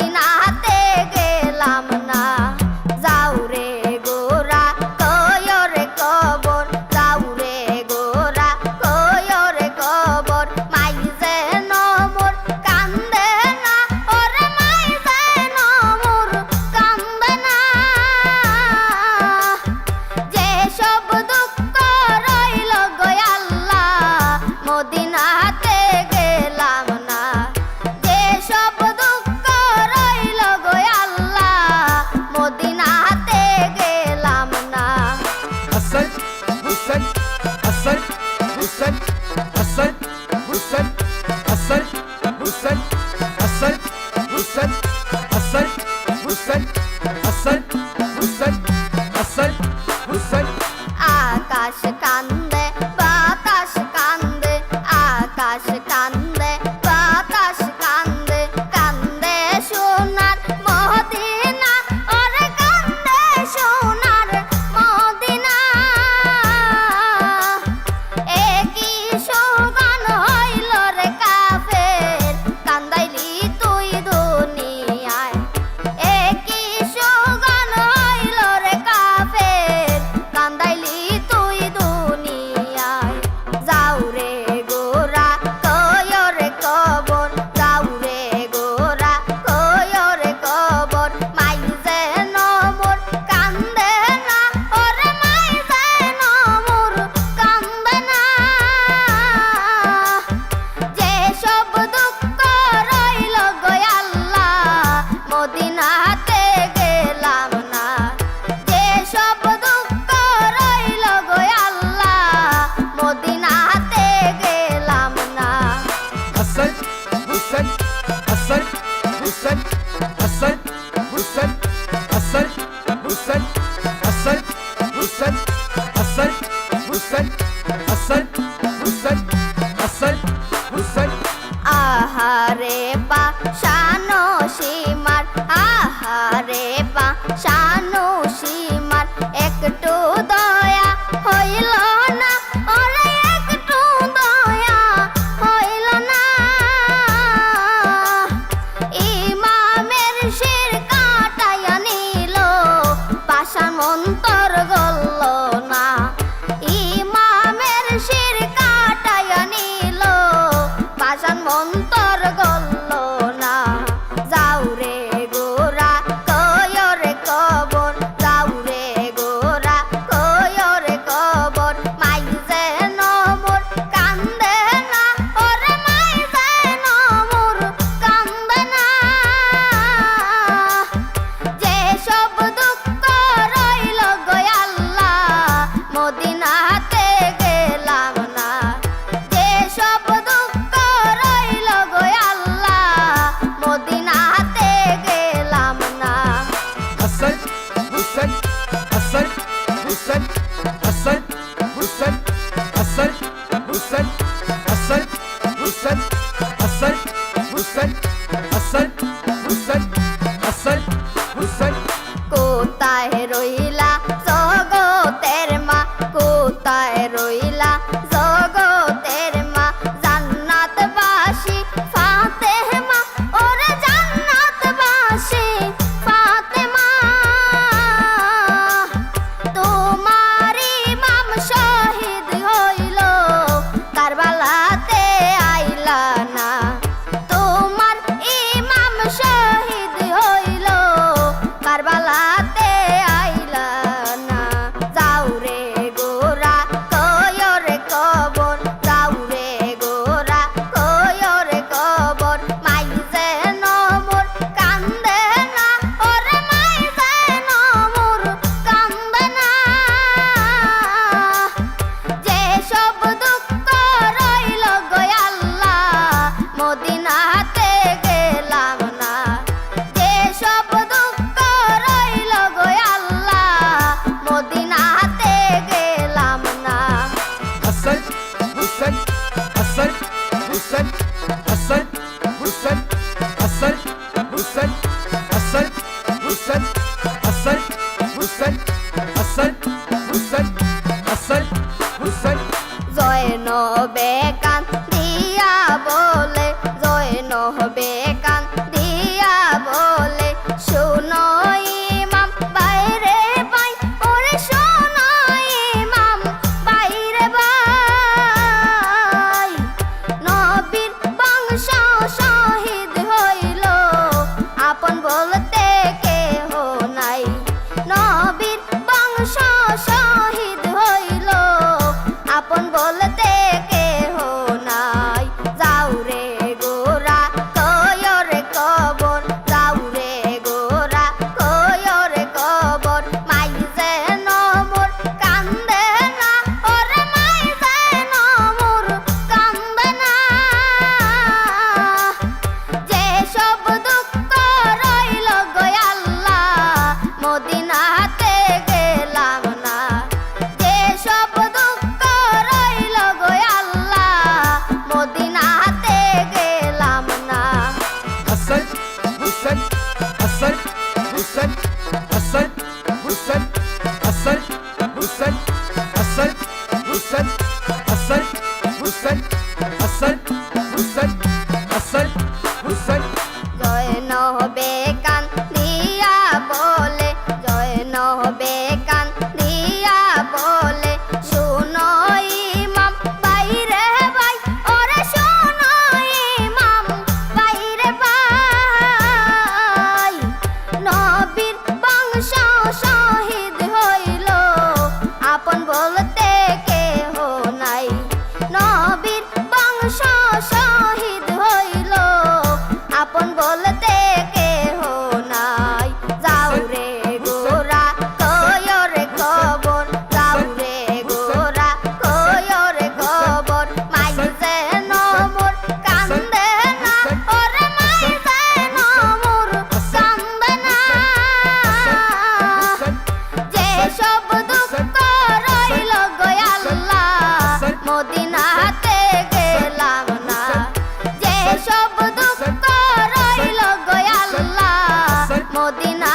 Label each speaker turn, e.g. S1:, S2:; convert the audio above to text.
S1: মদিনাতে গেলাম না যাও রে গোরা কয় রে কবর যাও রে গোরা কয় রে কবর মাই যেন মোর কান্দে না ওরে মাই যেন মোর কান্দে না যে সব দুঃখ রইল গো আল্লাহ মদিনাতে গেলাম না যে সব দুঃখ রইল গো আল্লাহ মদিনাতে গেলাম না
S2: Hassan, Hussein, Hassan, Hussein, Hassan, Hussein, Hassan, Hussein, Hassan, Hussein, Hassan, Hussein, Hassan, Hussein, Hassan, Hussein.
S1: আকাশ কান্দে বাতাস কান্দে আকাশ কান্দে বাতাস কান্দে কান্দে সোনার মদিনা ওরে কান্দে সোনার মদিনা একই সোগান হইল রে কাফের কান্দাইলি তুই দুনিয়া বলতে কেহ নাই। নবীর বংশ শহীদ হইল, আপন বলতে কেহ নাই। যাও রে গোরা কয়রে কবর, যাও রে গোরা কয়রে কবর। মাই যেন মোর কান্দে না, ওরে মাই যেন মোর কান্দে না। যেসব দুঃখ রইল গো আল্লাহ, মদিনাতে গেলাম না। যেসব দুঃখ রইল গো আল্লাহ, মদিনাতে গেলাম না।
S2: হাসান হুসেন, হাসান হুসেন, হাসান হুসেন, হাসান হুসেন, হাসান হুসেন, হাসান হুসেন, হাসান হুসেন, হাসান হুসেন।
S1: জয়নব বেকান দিয়া বলে, জয়নব বেকান দিয়া বলে, শুনো ইমাম বাইরে ভাই, ওরে শুনো ইমাম বাইরে ভাই। নবীর বংশ শহীদ হইল, আপন বলতে কেহ নাই। নবীর বংশ শহীদ হইল, আপন বলতে কেহ নাই। যাও রে গোরা কয়রে কবর, যাও রে গোরা কয়রে কবর। মাই যেন মোর কান্দে না, ওরে মাই যেন মোর কান্দে না। যেসব দুঃখ রইল গো আল্লাহ, মদিনাতে গেলাম না। যেসব দুঃখ রইল গো আল্লাহ, মদিনা